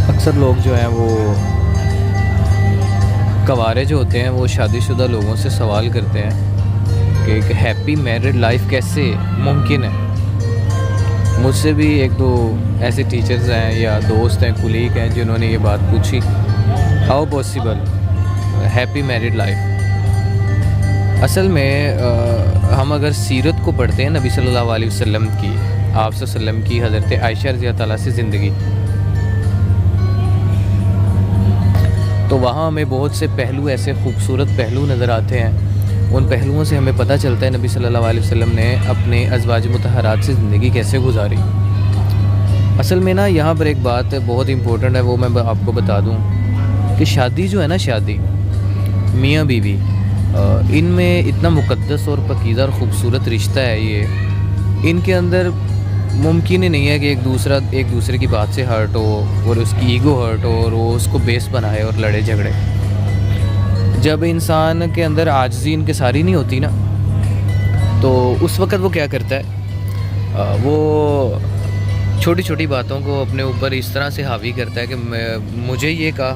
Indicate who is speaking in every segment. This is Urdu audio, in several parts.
Speaker 1: اکثر لوگ جو ہیں وہ کنوارے جو ہوتے ہیں وہ شادی شدہ لوگوں سے سوال کرتے ہیں کہ ایک ہیپی میرڈ لائف کیسے ممکن ہے. مجھ سے بھی ایک دو ایسے ٹیچرز ہیں یا دوست ہیں, کولیگ ہیں, جنہوں نے یہ بات پوچھی, how possible happy married life. اصل میں ہم اگر سیرت کو پڑھتے ہیں نبی صلی اللہ علیہ وسلم کی, آپ صلی اللہ علیہ وسلم کی, حضرت عائشہ رضی اللہ تعالیٰ سے زندگی, تو وہاں ہمیں بہت سے پہلو, ایسے خوبصورت پہلو نظر آتے ہیں. ان پہلوؤں سے ہمیں پتہ چلتا ہے نبی صلی اللہ علیہ وسلم نے اپنے ازواج مطہرات سے زندگی کیسے گزاری. اصل میں نا یہاں پر ایک بات بہت امپورٹنٹ ہے, وہ میں آپ کو بتا دوں کہ شادی جو ہے نا, شادی میاں بیوی, ان میں اتنا مقدس اور پاکیزہ اور خوبصورت رشتہ ہے یہ, ان کے اندر ممکن ہی نہیں ہے کہ ایک دوسرے کی بات سے ہرٹ ہو اور اس کی ایگو ہرٹ ہو اور وہ اس کو بیس بنائے اور لڑے جھگڑے. جب انسان کے اندر عاجزی انکساری نہیں ہوتی نا, تو اس وقت وہ کیا کرتا ہے, وہ چھوٹی چھوٹی باتوں کو اپنے اوپر اس طرح سے حاوی کرتا ہے کہ مجھے یہ کہا,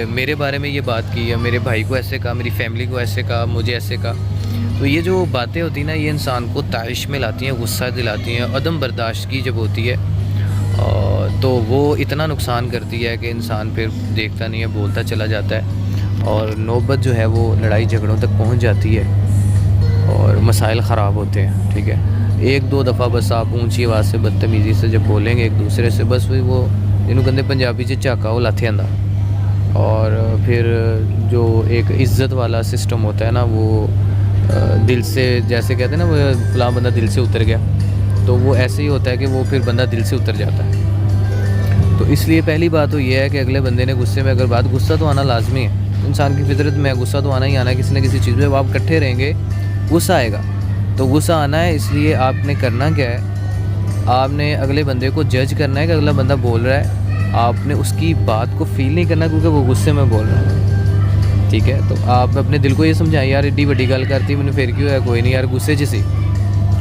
Speaker 1: میرے بارے میں یہ بات کی, یا میرے بھائی کو ایسے کہا, میری فیملی کو ایسے کہا, مجھے ایسے کہا. تو یہ جو باتیں ہوتی ہیں نا, یہ انسان کو طائش میں لاتی ہیں, غصہ دلاتی ہیں. عدم برداشتگی جب ہوتی ہے تو وہ اتنا نقصان کرتی ہے کہ انسان پھر دیکھتا نہیں ہے, بولتا چلا جاتا ہے, اور نوبت جو ہے وہ لڑائی جھگڑوں تک پہنچ جاتی ہے اور مسائل خراب ہوتے ہیں. ٹھیک ہے, ایک دو دفعہ بس آپ اونچی آواز سے بدتمیزی سے جب بولیں گے ایک دوسرے سے, بس وہی وہ جنہوں کہتے پنجابی سے جھاکا وہ لاتے آندا, اور پھر جو ایک عزت والا سسٹم ہوتا ہے نا, وہ دل سے, جیسے کہتے ہیں نا وہ فلاں بندہ دل سے اتر گیا, تو وہ ایسے ہی ہوتا ہے کہ وہ پھر بندہ دل سے اتر جاتا ہے. تو اس لیے پہلی بات تو یہ ہے کہ اگلے بندے نے غصے میں اگر بات, غصہ تو آنا لازمی ہے, انسان کی فطرت میں غصہ تو آنا ہی آنا ہے. کسی نہ کسی چیز میں آپ اکٹھے رہیں گے غصہ آئے گا, تو غصہ آنا ہے. اس لیے آپ نے کرنا کیا ہے, آپ نے اگلے بندے کو جج کرنا ہے کہ اگلا بندہ بول رہا ہے, آپ نے اس کی بات کو فیل نہیں کرنا کیونکہ وہ غصے میں بول رہا ہے. ٹھیک ہے, تو آپ اپنے دل کو یہ سمجھائیں, یار ایڈی بڑی گل کرتی میں نے پھر کیوں ہے, کوئی نہیں یار غصے چ سی.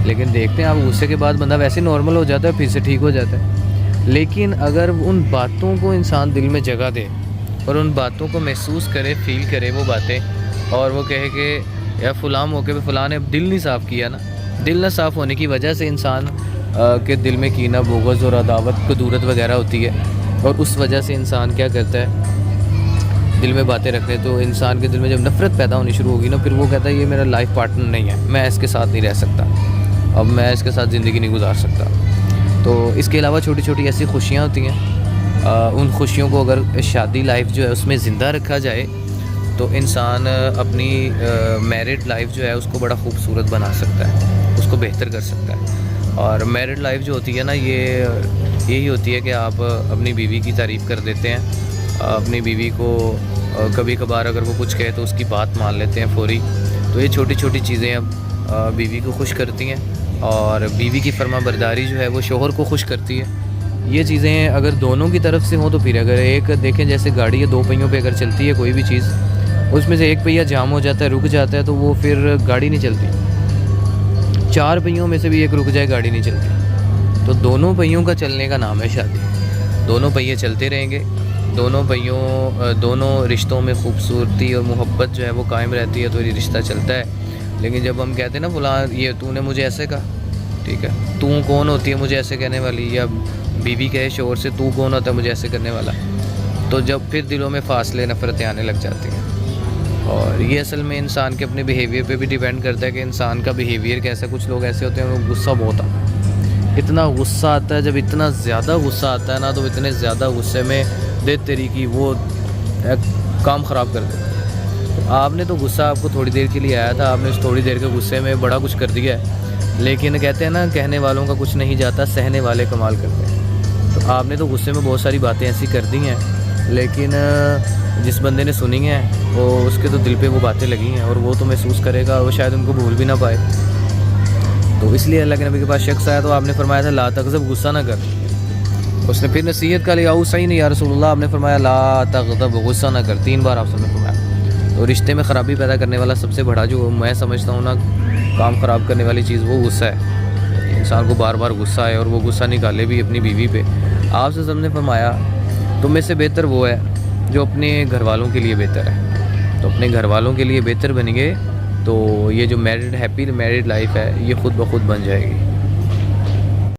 Speaker 1: لیکن دیکھتے ہیں آپ غصے کے بعد بندہ ویسے نارمل ہو جاتا ہے, پھر سے ٹھیک ہو جاتا ہے. لیکن اگر ان باتوں کو انسان دل میں جگہ دے اور ان باتوں کو محسوس کرے, فیل کرے وہ باتیں, اور وہ کہے کہ یا فلاں موقع پہ فلاں نے دل نہیں صاف کیا نا, دل نہ صاف ہونے کی وجہ سے انسان کے دل میں کینہ, بغض اور عداوت, کدورت وغیرہ ہوتی ہے, اور اس وجہ سے انسان کیا کرتا ہے, دل میں باتیں رکھنے. تو انسان کے دل میں جب نفرت پیدا ہونی شروع ہوگی نا, پھر وہ کہتا ہے یہ میرا لائف پارٹنر نہیں ہے, میں اس کے ساتھ نہیں رہ سکتا, اب میں اس کے ساتھ زندگی نہیں گزار سکتا. تو اس کے علاوہ چھوٹی چھوٹی ایسی خوشیاں ہوتی ہیں, ان خوشیوں کو اگر شادی لائف جو ہے اس میں زندہ رکھا جائے تو انسان اپنی میرڈ لائف جو ہے اس کو بڑا خوبصورت بنا سکتا ہے, اس کو بہتر کر سکتا ہے. اور میرڈ لائف جو ہوتی ہے نا, یہ یہی ہوتی ہے کہ آپ اپنی بیوی کی تعریف کر دیتے ہیں, اپنی بیوی کو کبھی کبھار اگر وہ کچھ کہے تو اس کی بات مان لیتے ہیں فوری. تو یہ چھوٹی چھوٹی چیزیں اب بیوی کو خوش کرتی ہیں, اور بیوی کی فرما برداری جو ہے وہ شوہر کو خوش کرتی ہے. یہ چیزیں اگر دونوں کی طرف سے ہوں تو پھر اگر ایک دیکھیں, جیسے گاڑی ہے دو پہیوں پہ اگر چلتی ہے کوئی بھی چیز, اس میں سے ایک پہیہ جام ہو جاتا ہے, رک جاتا ہے, تو وہ پھر گاڑی نہیں چلتی. چار پہیوں میں سے بھی ایک رک جائے گاڑی نہیں چلتی. تو دونوں پہیوں کا چلنے کا نام ہے شادی. دونوں پہیے چلتے رہیں گے, دونوں رشتوں میں خوبصورتی اور محبت جو ہے وہ قائم رہتی ہے, تو یہ رشتہ چلتا ہے. لیکن جب ہم کہتے ہیں نا فلاں یہ تو نے مجھے ایسے کہا, ٹھیک ہے, تو کون ہوتی ہے مجھے ایسے کہنے والی, یا بیوی کہے شوہر سے تو کون ہوتا ہے مجھے ایسے کرنے والا, تو جب پھر دلوں میں فاصلے, نفرتیں آنے لگ جاتی ہیں. اور یہ اصل میں انسان کے اپنے بیہیویئر پہ بھی ڈیپینڈ کرتا ہے کہ انسان کا بیہیویئر کیسا. کچھ لوگ ایسے ہوتے ہیں وہ غصہ بہت آتا ہے, اتنا غصہ آتا ہے, جب اتنا زیادہ غصہ آتا ہے نا, تو اتنے زیادہ غصے میں دے تیری کی وہ کام خراب کر دیتا ہے. تو آپ نے تو غصہ آپ کو تھوڑی دیر کے لیے آیا تھا, آپ نے اس تھوڑی دیر کے غصے میں بڑا کچھ کر دیا ہے. لیکن کہتے ہیں نا, کہنے والوں کا کچھ نہیں جاتا, سہنے والے کمال کرتے ہیں. تو آپ نے تو غصے میں بہت ساری باتیں ایسی کر دی ہیں, لیکن جس بندے نے سنی ہیں وہ اس کے تو دل پہ وہ باتیں لگی ہیں, اور وہ تو محسوس کرے گا, وہ شاید ان کو بھول بھی نہ پائے. تو اس لیے اللہ کے نبی کے پاس شخص آیا تو آپ نے فرمایا تھا لا تغضب, غصہ نہ کر. اس نے پھر نصیحت کا لیا, صحیح نہیں یا رسول اللہ, آپ نے فرمایا لا تغضب, غصہ نہ کر, 3 بار آپ نے فرمایا. تو رشتے میں خرابی پیدا کرنے والا سب سے بڑا جو میں سمجھتا ہوں نا کام خراب کرنے والی چیز, وہ غصہ ہے. انسان کو بار بار غصہ ہے اور وہ غصہ نکالے بھی اپنی بیوی پہ. آپ سے سب نے فرمایا تم میں سے بہتر وہ ہے جو اپنے گھر والوں کے لیے بہتر ہے. تو اپنے گھر والوں کے لیے بہتر بنیں گے تو یہ جو ہیپی میرڈ لائف ہے یہ خود بخود بن جائے گی.